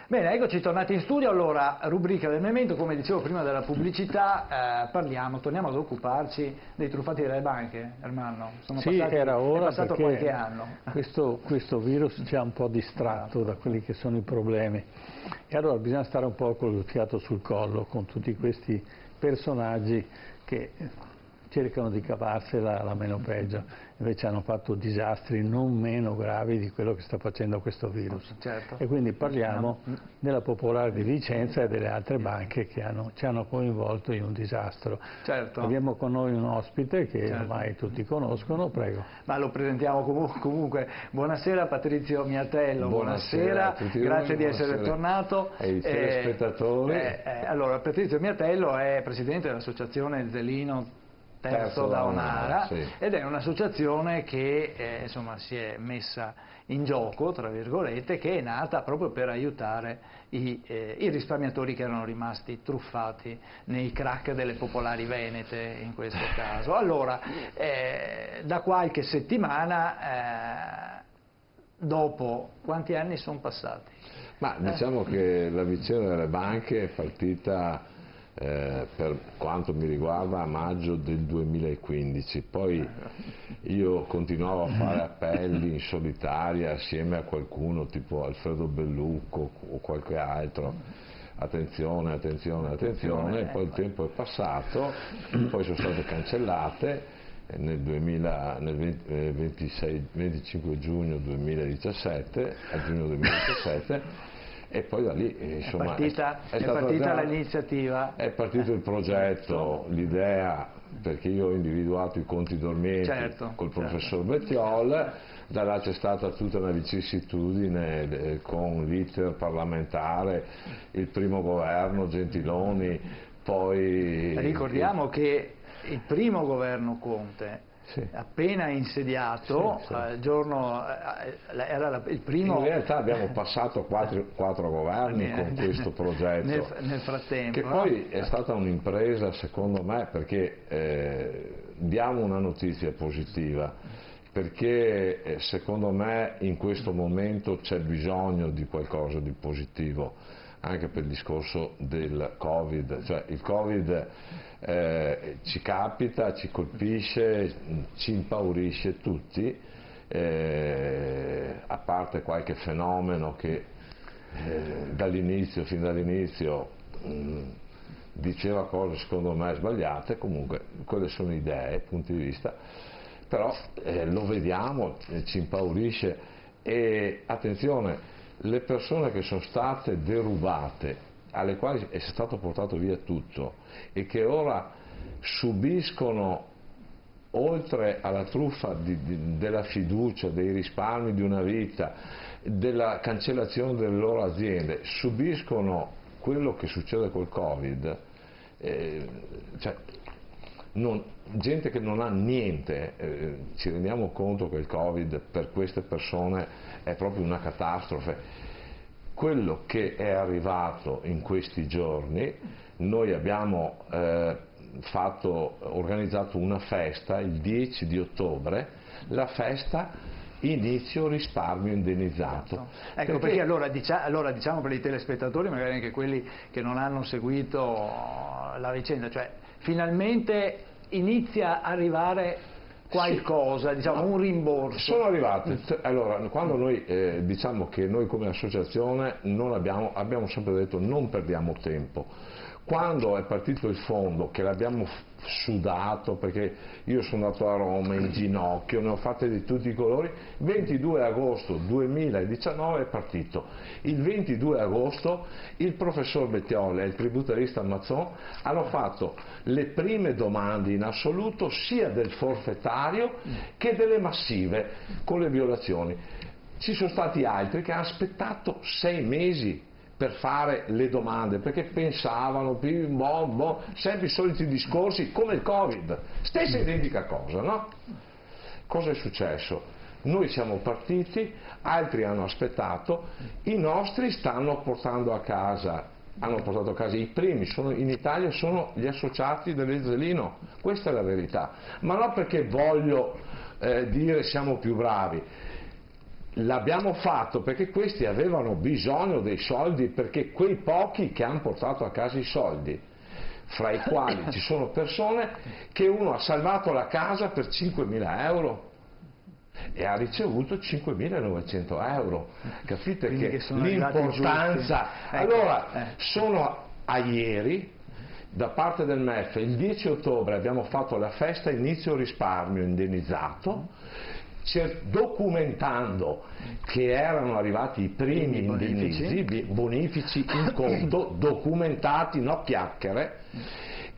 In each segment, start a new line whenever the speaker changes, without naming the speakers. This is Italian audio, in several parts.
Bene, eccoci tornati in studio. Allora, rubrica del Memento, come dicevo prima della pubblicità, torniamo ad occuparci dei truffati delle banche, Ermanno.
Sì, era ora,
è passato
perché
qualche anno.
questo virus ci ha un po' distratto da quelli che sono i problemi. E allora bisogna stare un po' con il fiato sul collo con tutti questi personaggi che cercano di cavarsela la meno peggio, invece hanno fatto disastri non meno gravi di quello che sta facendo questo virus.
Certo.
E quindi parliamo della Popolare di Vicenza e delle altre banche che ci hanno coinvolto in un disastro.
Certo.
Abbiamo con noi un ospite che ormai tutti conoscono, prego.
Ma lo presentiamo comunque. Buonasera Patrizio Miatello, buonasera, grazie di essere tornato.
E i telespettatori.
Allora, Patrizio Miatello è presidente dell'associazione Zelino Terzo da Onara, sì. Ed è un'associazione che insomma, si è messa in gioco, tra virgolette, che è nata proprio per aiutare i risparmiatori che erano rimasti truffati nei crack delle popolari venete in questo caso. Allora, da qualche settimana, dopo quanti anni sono passati?
Ma diciamo che la vicenda delle banche è partita per quanto mi riguarda a maggio del 2015, poi io continuavo a fare appelli in solitaria assieme a qualcuno tipo Alfredo Bellucco o qualche altro, attenzione, attenzione, attenzione, poi il tempo è passato, poi sono state cancellate nel 25 giugno 2017, a giugno 2017. E poi da lì insomma,
è partita l'iniziativa. È partito
il progetto, l'idea, perché io ho individuato i conti dormienti col professor Bettiol, da là c'è stata tutta una vicissitudine con l'iter parlamentare, il primo governo Gentiloni, poi...
Ricordiamo che il primo governo Conte, appena insediato, era il primo...
In realtà abbiamo passato quattro governi con questo progetto,
nel frattempo,
che poi è stata un'impresa secondo me, perché diamo una notizia positiva, perché secondo me in questo momento c'è bisogno di qualcosa di positivo, anche per il discorso del Covid, cioè il Covid ci capita, ci colpisce, ci impaurisce tutti, a parte qualche fenomeno che fin dall'inizio diceva cose secondo me sbagliate, comunque quelle sono idee, punti di vista, però lo vediamo, ci impaurisce e attenzione, le persone che sono state derubate, alle quali è stato portato via tutto e che ora subiscono, oltre alla truffa della fiducia, dei risparmi di una vita, della cancellazione delle loro aziende, subiscono quello che succede col Covid, gente che non ha niente, ci rendiamo conto che il Covid per queste persone è proprio una catastrofe. Quello che è arrivato in questi giorni, noi abbiamo organizzato una festa il 10 di ottobre, la festa inizio risparmio indennizzato.
Ecco, perché allora diciamo per i telespettatori, magari anche quelli che non hanno seguito la vicenda, cioè finalmente inizia a arrivare qualcosa, diciamo un rimborso.
Sono arrivate, allora quando noi diciamo che noi come associazione abbiamo sempre detto non perdiamo tempo. Quando è partito il fondo, che l'abbiamo sudato, perché io sono andato a Roma in ginocchio, ne ho fatte di tutti i colori, 22 agosto 2019 è partito. Il 22 agosto il professor Bettiol e il tributarista Mazzon hanno fatto le prime domande in assoluto sia del forfettario che delle massive con le violazioni. Ci sono stati altri che hanno aspettato 6 mesi per fare le domande, perché pensavano, sempre i soliti discorsi, come il Covid, stessa identica cosa, no? Cosa è successo? Noi siamo partiti, altri hanno aspettato, i nostri stanno portando a casa hanno portato a casa i primi, in Italia sono gli associati dell'Ezzelino, questa è la verità, ma non perché voglio dire siamo più bravi, l'abbiamo fatto perché questi avevano bisogno dei soldi, perché quei pochi che hanno portato a casa i soldi, fra i quali ci sono persone che uno ha salvato la casa per 5.000 euro e ha ricevuto 5.900 euro, capite che l'importanza, allora sono a ieri da parte del MEF, il 10 ottobre abbiamo fatto la festa inizio risparmio indennizzato, documentando che erano arrivati i primi indennizzi, bonifici in conto, documentati, no chiacchiere,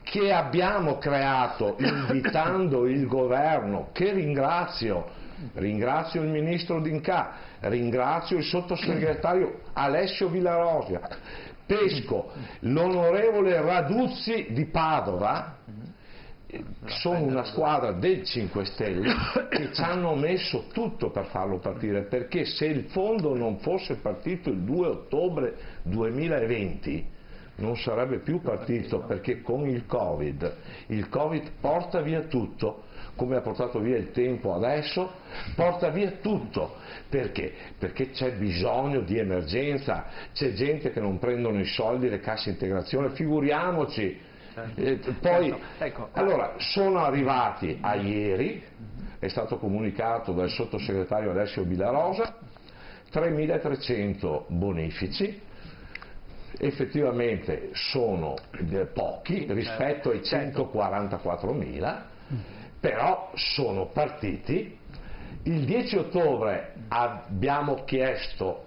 che abbiamo creato invitando il governo, che ringrazio il ministro D'Incà, ringrazio il sottosegretario Alessio Villarosa, pesco l'onorevole Raduzzi di Padova, sono una squadra del 5 Stelle che ci hanno messo tutto per farlo partire, perché se il fondo non fosse partito il 2 ottobre 2020 non sarebbe più partito, perché con il Covid porta via tutto, come ha portato via il tempo adesso, porta via tutto. Perché? Perché c'è bisogno di emergenza, c'è gente che non prendono i soldi, le casse integrazione, figuriamoci. Poi, allora, sono arrivati a ieri, è stato comunicato dal sottosegretario Alessio Villarosa, 3.300 bonifici, effettivamente sono pochi rispetto ai 144.000, però sono partiti. Il 10 ottobre abbiamo chiesto,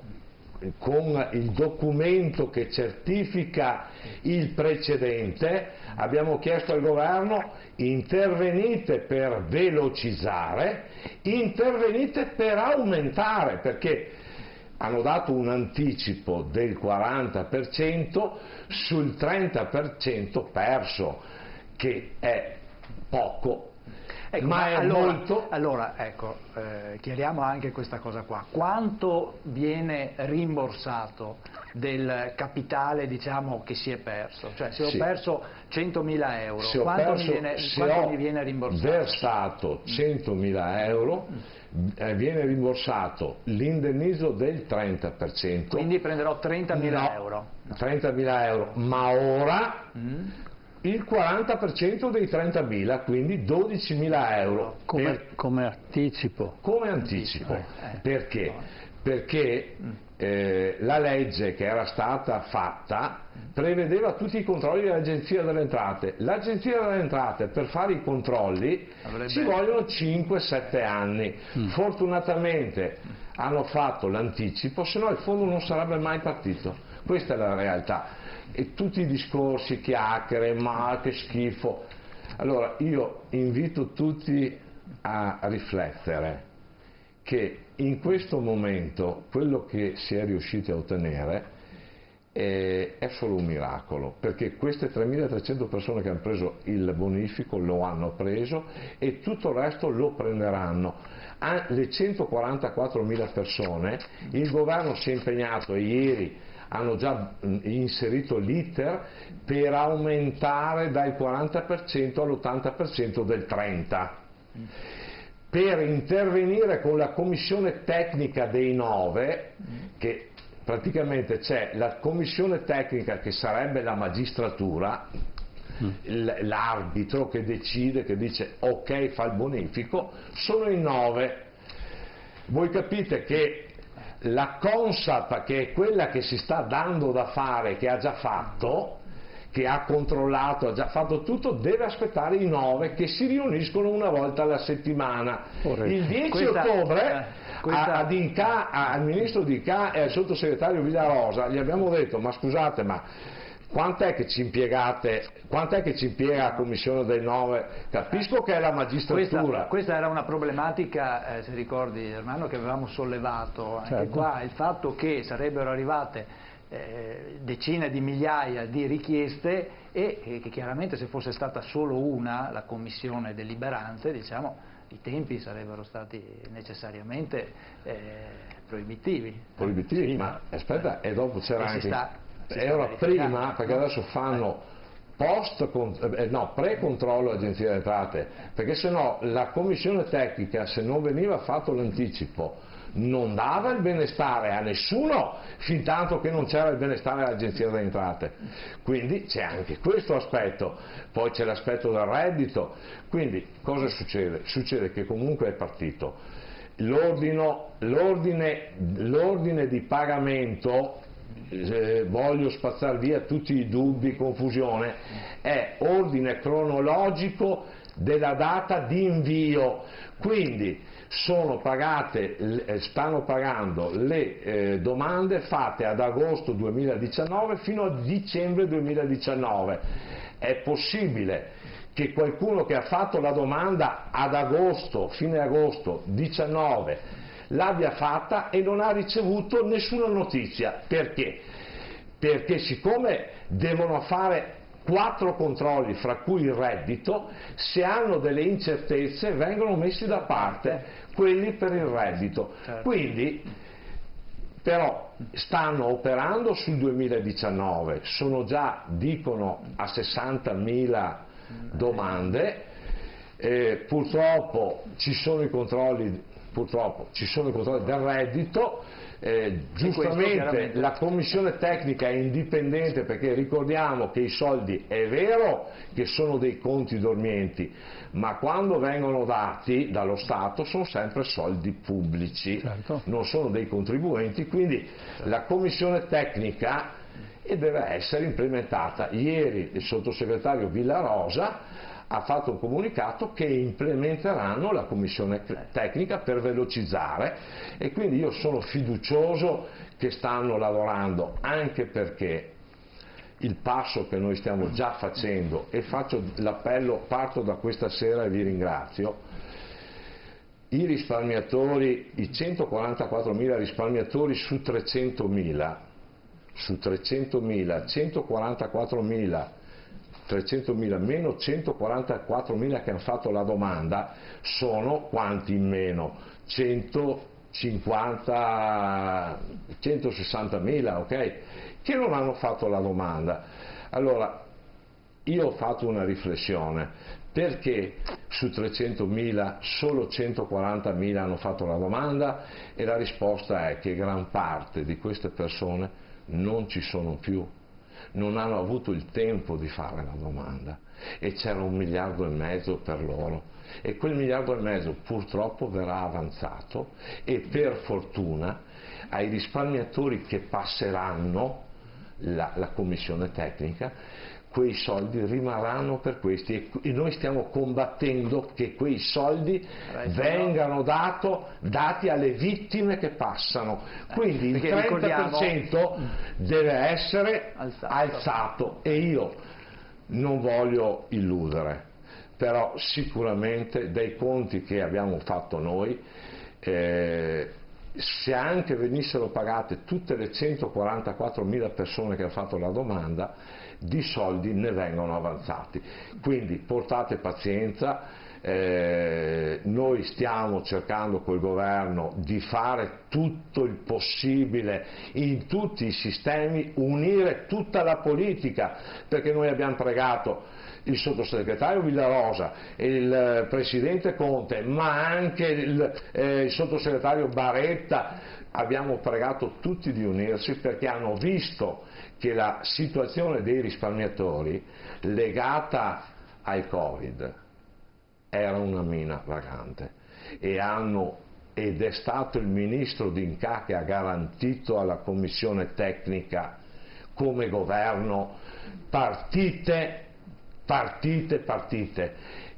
con il documento che certifica il precedente, abbiamo chiesto al governo: intervenite per velocizzare, intervenite per aumentare, perché hanno dato un anticipo del 40% sul 30% perso, che è poco. Ma è molto.
Allora, chiariamo anche questa cosa qua. Quanto viene rimborsato del capitale, diciamo, che si è perso? Cioè, se ho perso 100.000 euro, quanto mi viene rimborsato?
Se ho versato 100.000 euro, viene rimborsato l'indennizzo del 30%.
Quindi prenderò 30.000 euro.
30.000 euro, ma ora il 40% dei 30.000, quindi 12.000 euro.
Come anticipo.
Come anticipo. Perché? Perché la legge che era stata fatta prevedeva tutti i controlli dell'Agenzia delle Entrate. L'Agenzia delle Entrate, per fare i controlli ci vogliono 5-7 anni. Fortunatamente hanno fatto l'anticipo, se no il fondo non sarebbe mai partito. Questa è la realtà. E tutti i discorsi, chiacchiere, ma che schifo. Allora io invito tutti a riflettere che in questo momento quello che si è riusciti a ottenere è solo un miracolo, perché queste 3.300 persone che hanno preso il bonifico lo hanno preso e tutto il resto lo prenderanno. Le 144.000 persone, il governo si è impegnato, e ieri hanno già inserito l'iter per aumentare dal 40% all'80% del 30%, per intervenire con la commissione tecnica dei 9, che praticamente c'è la commissione tecnica che sarebbe la magistratura, l'arbitro che decide, che dice ok, fa il bonifico, sono in 9. Voi capite che la Consap, che è quella che si sta dando da fare, che ha già fatto, che ha controllato, ha già fatto tutto, deve aspettare i 9 che si riuniscono una volta alla settimana. Il 10 ottobre al ministro D'Incà e al sottosegretario Villarosa gli abbiamo detto: ma scusate, ma quant'è che ci impiegate, quant'è che ci impiega la commissione dei 9? Capisco che è la magistratura.
Questa era una problematica, se ricordi Germano, che avevamo sollevato anche qua, il fatto che sarebbero arrivate decine di migliaia di richieste e che chiaramente se fosse stata solo una, la commissione deliberante, diciamo, i tempi sarebbero stati necessariamente proibitivi.
Proibitivi, ma aspetta, e dopo c'era anche... era prima, perché adesso fanno pre-controllo Agenzia delle Entrate, perché se no la commissione tecnica, se non veniva fatto l'anticipo, non dava il benestare a nessuno fin tanto che non c'era il benestare all'Agenzia delle Entrate. Quindi c'è anche questo aspetto, poi c'è l'aspetto del reddito. Quindi cosa succede? Succede che comunque è partito l'ordine di pagamento. Voglio spazzare via tutti i dubbi, confusione, è ordine cronologico della data di invio, quindi stanno pagando le domande fatte ad agosto 2019 fino a dicembre 2019. È possibile che qualcuno che ha fatto la domanda ad agosto, fine agosto 19, l'abbia fatta e non ha ricevuto nessuna notizia. Perché? Perché siccome devono fare 4 controlli, fra cui il reddito, se hanno delle incertezze vengono messi da parte quelli per il reddito. Quindi però stanno operando sul 2019, sono già, dicono, a 60.000 domande, purtroppo ci sono i controlli del reddito, giustamente la commissione tecnica è indipendente, perché ricordiamo che i soldi è vero che sono dei conti dormienti, ma quando vengono dati dallo Stato sono sempre soldi pubblici, certo, non sono dei contribuenti, quindi la commissione tecnica deve essere implementata. Ieri il sottosegretario Villarosa ha fatto un comunicato che implementeranno la commissione tecnica per velocizzare, e quindi io sono fiducioso che stanno lavorando, anche perché il passo che noi stiamo già facendo, e faccio l'appello, parto da questa sera e vi ringrazio, i risparmiatori, i 144.000 risparmiatori su 300.000, 144.000 meno 144.000 che hanno fatto la domanda, sono quanti in meno? 160.000, ok? Che non hanno fatto la domanda. Allora, io ho fatto una riflessione: perché su 300.000 solo 140.000 hanno fatto la domanda? E la risposta è che gran parte di queste persone non ci sono più, non hanno avuto il tempo di fare la domanda, e c'era 1,5 miliardi per loro, e quel 1,5 miliardi purtroppo verrà avanzato, e per fortuna ai risparmiatori che passeranno la commissione tecnica quei soldi rimarranno per questi, e noi stiamo combattendo che quei soldi vengano dati alle vittime che passano, quindi il 30% deve essere alzato, e io non voglio illudere, però sicuramente dai conti che abbiamo fatto noi, se anche venissero pagate tutte le 144.000 persone che hanno fatto la domanda, di soldi ne vengono avanzati. Quindi portate pazienza, noi stiamo cercando col governo di fare tutto il possibile in tutti i sistemi, unire tutta la politica, perché noi abbiamo pregato il sottosegretario Villarosa, il presidente Conte, ma anche il sottosegretario Baretta, abbiamo pregato tutti di unirsi, perché hanno visto che la situazione dei risparmiatori legata al Covid era una mina vagante, ed è stato il ministro D'Incà che ha garantito alla commissione tecnica come governo partite,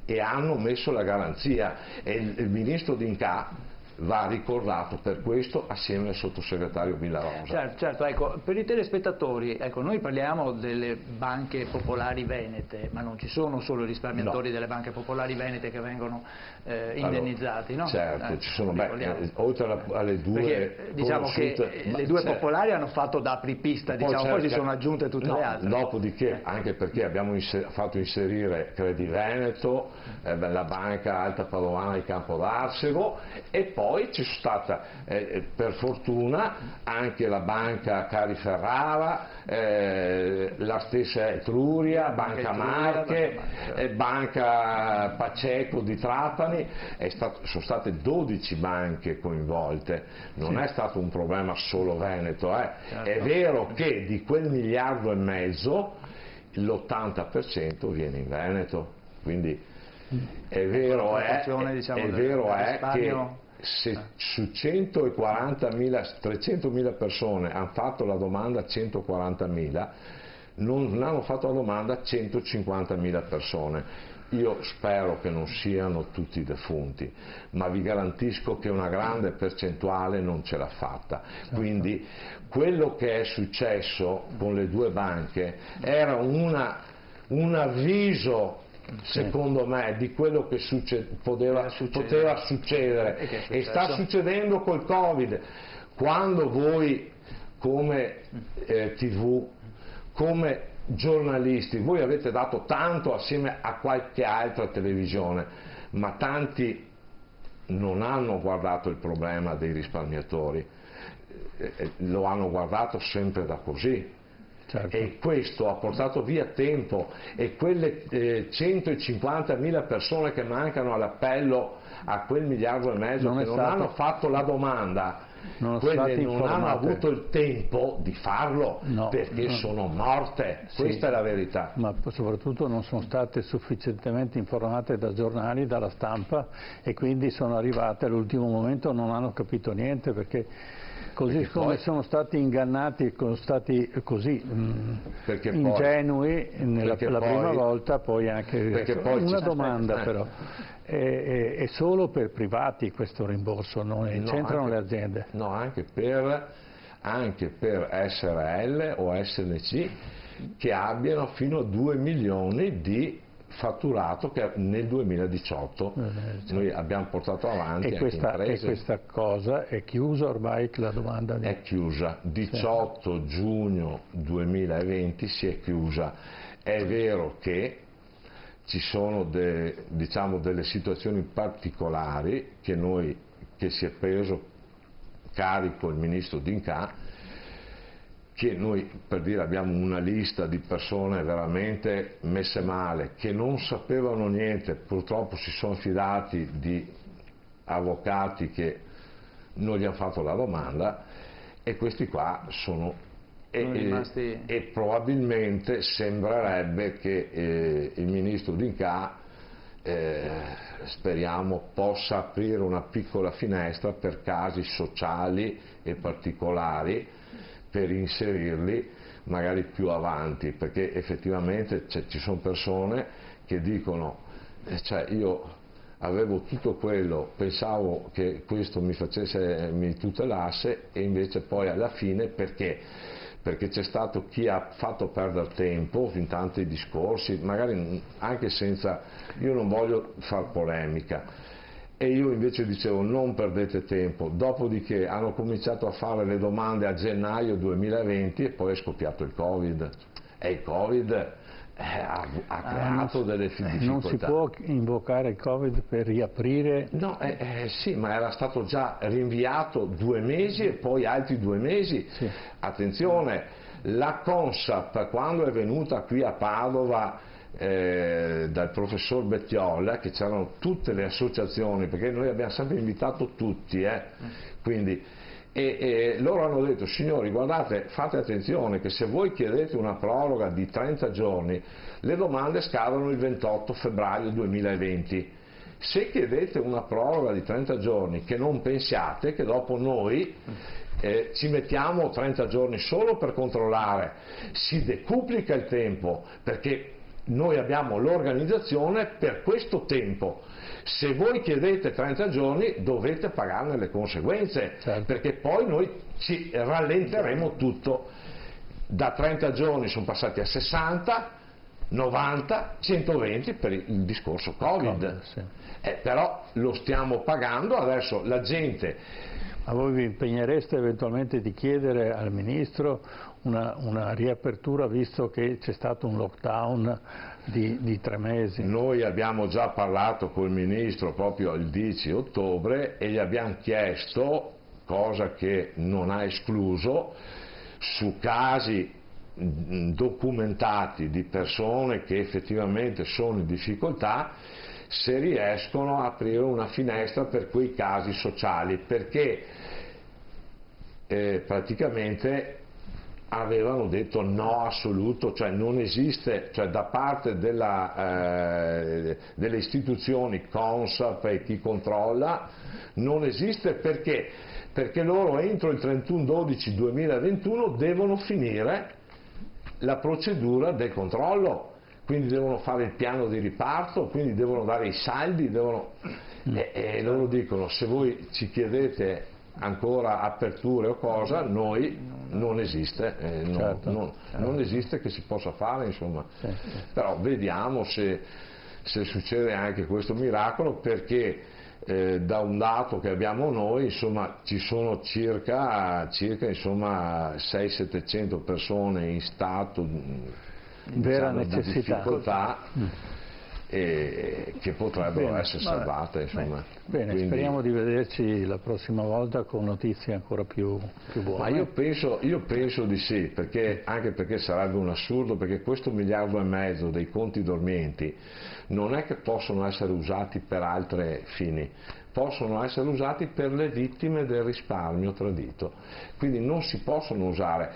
e hanno messo la garanzia, e il ministro D'Incà va ricordato per questo assieme al sottosegretario Villarosa.
Certo, ecco, per i telespettatori, ecco, noi parliamo delle banche popolari venete, ma non ci sono solo i risparmiatori delle banche popolari venete che vengono indennizzati, no?
Certo, ci sono, oltre alle due,
perché diciamo che le due popolari hanno fatto da apripista, diciamo, poi si sono aggiunte tutte le altre.
Dopodiché, anche perché abbiamo fatto inserire Credi Veneto, la banca Alta Padovana di Campodarsego, e poi poi ci sono stata per fortuna anche la banca Cariferrara, la stessa Etruria, Banca Marche, Banca Paceco di Trapani, sono state 12 banche coinvolte, non è stato un problema solo veneto. È vero che di quel 1,5 miliardi l'80% viene in Veneto, quindi è vero che se su 300.000 persone hanno fatto la domanda 140.000, non hanno fatto la domanda 150.000 persone. Io spero che non siano tutti defunti, ma vi garantisco che una grande percentuale non ce l'ha fatta. Quindi quello che è successo con le due banche era un avviso, secondo me, di quello che poteva succedere e sta succedendo col Covid. Quando voi come TV, come giornalisti, voi avete dato tanto assieme a qualche altra televisione, ma tanti non hanno guardato il problema dei risparmiatori, lo hanno guardato sempre da così. Certo. E questo ha portato via tempo, e quelle 150.000 persone che mancano all'appello a quel 1,5 miliardi che non hanno fatto la domanda, quelle non hanno avuto il tempo di farlo, perché sono morte, questa è la verità.
Ma soprattutto non sono state sufficientemente informate da giornali, dalla stampa, e quindi sono arrivate all'ultimo momento, non hanno capito niente, perché così come sono stati ingannati, sono stati così ingenui la prima volta, poi anche una domanda però. È solo per privati questo rimborso, non c'entrano le aziende?
No, anche per SRL o SNC che abbiano fino a 2 milioni di fatturato che nel 2018 noi abbiamo portato avanti.
E questa cosa è chiusa ormai, la domanda?
È chiusa, 18 giugno 2020 si è chiusa. È vero che ci sono delle situazioni particolari che si è preso carico il ministro D'Incà, che noi, per dire, abbiamo una lista di persone veramente messe male, che non sapevano niente, purtroppo si sono fidati di avvocati che non gli hanno fatto la domanda, e questi qua sono e probabilmente sembrerebbe che il ministro D'Incà speriamo possa aprire una piccola finestra per casi sociali e particolari, per inserirli magari più avanti, perché effettivamente ci sono persone che dicono io avevo tutto quello, pensavo che questo mi tutelasse, e invece poi alla fine perché c'è stato chi ha fatto perdere tempo in tanti discorsi, magari anche senza, io non voglio far polemica, e io invece dicevo non perdete tempo. Dopodiché hanno cominciato a fare le domande a gennaio 2020 e poi è scoppiato il Covid, e il Covid ha creato delle difficoltà.
Non si può invocare il Covid per riaprire?
No, sì, ma era stato già rinviato 2 mesi e poi altri 2 mesi. Sì. Attenzione, la Consap, quando è venuta qui a Padova dal professor Bettiolla, che c'erano tutte le associazioni, perché noi abbiamo sempre invitato tutti, quindi e loro hanno detto: signori, guardate, fate attenzione che se voi chiedete una proroga di 30 giorni le domande scadono il 28 febbraio 2020. Se chiedete una proroga di 30 giorni, che non pensiate che dopo noi ci mettiamo 30 giorni solo per controllare, si decuplica il tempo, perché noi abbiamo l'organizzazione per questo tempo. Se voi chiedete 30 giorni dovete pagarne le conseguenze, certo, perché poi noi ci rallenteremo tutto. Da 30 giorni sono passati a 60, 90, 120 per il discorso Covid. Sì. Però lo stiamo pagando, adesso la gente...
Ma voi vi impegnereste eventualmente di chiedere al Ministro una riapertura, visto che c'è stato un lockdown di 3 mesi.
Noi abbiamo già parlato col Ministro proprio il 10 ottobre e gli abbiamo chiesto, cosa che non ha escluso, su casi documentati di persone che effettivamente sono in difficoltà, se riescono a aprire una finestra per quei casi sociali, perché praticamente avevano detto no assoluto, cioè non esiste, cioè da parte delle istituzioni Consap e chi controlla non esiste, perché loro entro il 31/12/2021 devono finire la procedura del controllo, quindi devono fare il piano di riparto, quindi devono dare i saldi, e loro dicono: se voi ci chiedete ancora aperture o cosa, noi non esiste, non esiste che si possa fare, insomma. Però vediamo se succede anche questo miracolo, perché da un dato che abbiamo noi, insomma, ci sono circa insomma 600-700 persone in stato
vera
di difficoltà che potrebbero essere salvate, insomma.
Bene, quindi speriamo di vederci la prossima volta con notizie ancora più buone.
Ma io penso di sì, anche perché sarebbe un assurdo, perché questo 1,5 miliardi dei conti dormienti non è che possono essere usati per altri fini, possono essere usati per le vittime del risparmio tradito, quindi non si possono usare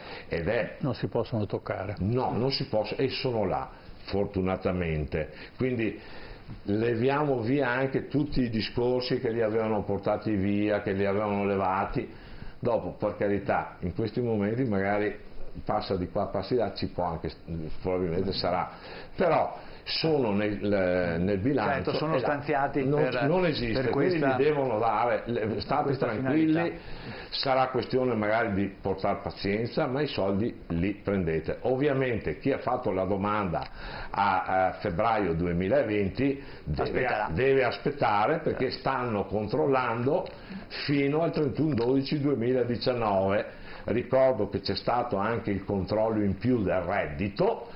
non si possono toccare.
No, non si possono, e sono là, fortunatamente, quindi leviamo via anche tutti i discorsi che li avevano portati via, che li avevano levati. Dopo, per carità, in questi momenti magari passa di qua, passa di là, ci può anche, probabilmente sarà, però sono nel bilancio,
certo, sono stanziati
non esiste,
per questa,
quindi li devono dare, state tranquilli, finalità. Sarà questione magari di portare pazienza, ma i soldi li prendete. Ovviamente chi ha fatto la domanda a febbraio 2020 deve aspettare, perché stanno controllando fino al 31/12/2019. Ricordo che c'è stato anche il controllo in più del reddito,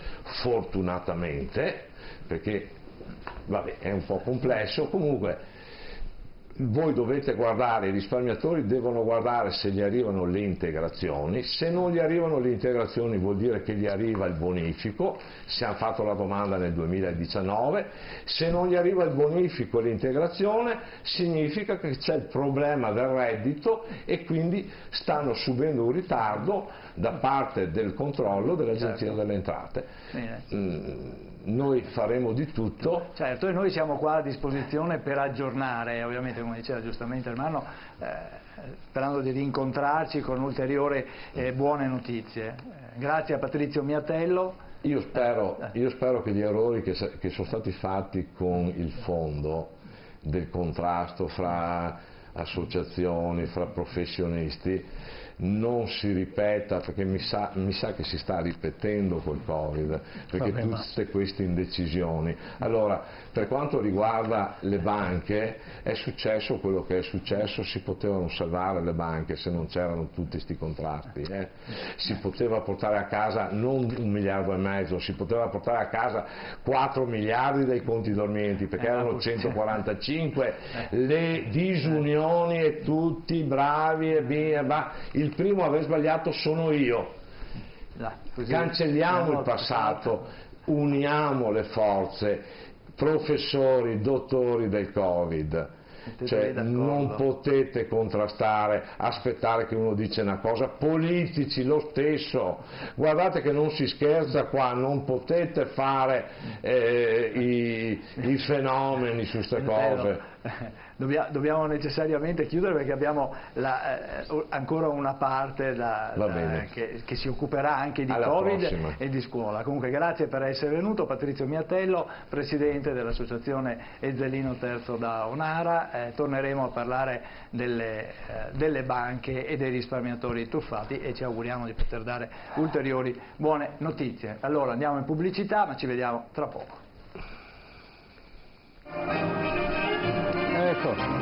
fortunatamente, perché vabbè, è un po' complesso. Comunque voi dovete guardare, i risparmiatori devono guardare se gli arrivano le integrazioni. Se non gli arrivano le integrazioni vuol dire che gli arriva il bonifico, se hanno fatto la domanda nel 2019. Se non gli arriva il bonifico e l'integrazione, significa che c'è il problema del reddito e quindi stanno subendo un ritardo da parte del controllo dell'Agenzia delle Entrate. Noi faremo di tutto.
Certo, e noi siamo qua a disposizione per aggiornare, ovviamente, come diceva giustamente Ermanno, sperando di rincontrarci con ulteriori buone notizie. Grazie a Patrizio Miatello.
Io spero che gli errori che sono stati fatti con il fondo del contrasto fra associazioni, fra professionisti, non si ripeta, perché mi sa che si sta ripetendo col Covid, perché tutte queste indecisioni. Allora, per quanto riguarda le banche, è successo quello che è successo, si potevano salvare le banche se non c'erano tutti questi contratti, si poteva portare a casa non 1,5 miliardi, si poteva portare a casa 4 miliardi dai conti dormienti, perché erano 145, le disunioni e tutti bravi e bene, il primo a aver sbagliato sono io. Cancelliamo il passato, uniamo le forze, professori, dottori del Covid. Cioè, non potete contrastare, aspettare che uno dice una cosa, politici lo stesso, guardate che non si scherza qua, non potete fare i fenomeni su queste cose.
Dobbiamo necessariamente chiudere, perché abbiamo ancora una parte che si occuperà anche di Covid e di scuola. Comunque grazie per essere venuto, Patrizio Miatello, Presidente dell'Associazione Ezzelino Terzo da Onara. Torneremo a parlare delle banche e dei risparmiatori truffati, e ci auguriamo di poter dare ulteriori buone notizie. Allora andiamo in pubblicità, ma ci vediamo tra poco.
Ecco.